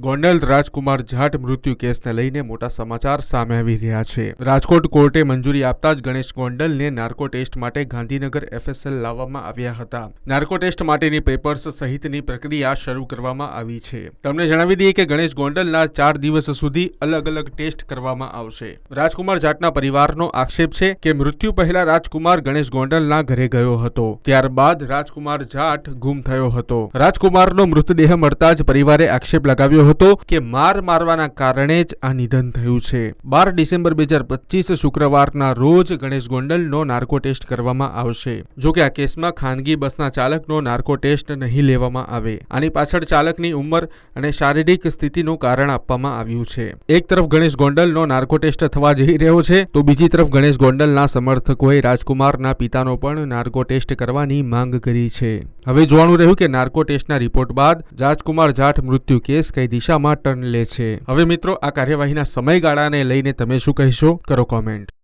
ગોંડલ રાજકુમાર જાટ મૃત્યુ કેસને લઈને મોટા સમાચાર સામે આવી રહ્યા છે। રાજકોટ કોર્ટે મંજૂરી આપતા જ ગણેશ ગોંડલને નાર્કો ટેસ્ટ માટે ગાંધીનગર FSL લાવવામાં આવ્યા હતા। નાર્કો ટેસ્ટ માટેની પેપર્સ સહિતની પ્રક્રિયા શરૂ કરવામાં આવી છે। તમને જણાવી દઈએ કે ગણેશ ગોંડલના 4 દિવસ સુધી અલગ અલગ ટેસ્ટ કરવામાં આવશે। રાજકુમાર જાટના પરિવારનો આક્ષેપ છે કે મૃત્યુ પહેલા રાજકુમાર ગણેશ ગોંડલના ઘરે ગયો હતો, ત્યારબાદ રાજકુમાર જાટ ગુમ થયો હતો। રાજકુમારનો મૃતદેહ મળતા જ પરિવારે આક્ષેપ લગાવ્યો હતો કે મારવાના કારણે જ આ નિધન થયું છે। 12 ડિસેમ્બર 2025 શુક્રવારના રોજ ગણેશ ગોંડલનો નાર્કો ટેસ્ટ કરવામાં આવશે। જો કે આ કેસમાં ખાનગી બસના ચાલકનો નાર્કો ટેસ્ટ નહીં લેવામાં આવે। આની પાછળ ચાલકની ઉંમર અને શારીરિક સ્થિતિનું કારણ આપવામાં આવ્યું છે। એક તરફ ગણેશ ગોંડલનો નાર્કો ટેસ્ટ થવા જઈ રહ્યો છે, તો બીજી તરફ ગણેશ ગોંડલના સમર્થકોએ રાજકુમારના પિતાનો પણ નાર્કો ટેસ્ટ કરવાની માંગ કરી છે। હવે જોવાનું રહ્યું કે નાર્કો ટેસ્ટના રિપોર્ટ બાદ રાજકુમાર જાટ મૃત્યુ કેસ કઈ દિશામાં ટર્ન લે છે। હવે મિત્રો, આ કાર્યવાહીના સમયગાળાને લઈને તમે શું કહેશો? કરો કોમેન્ટ।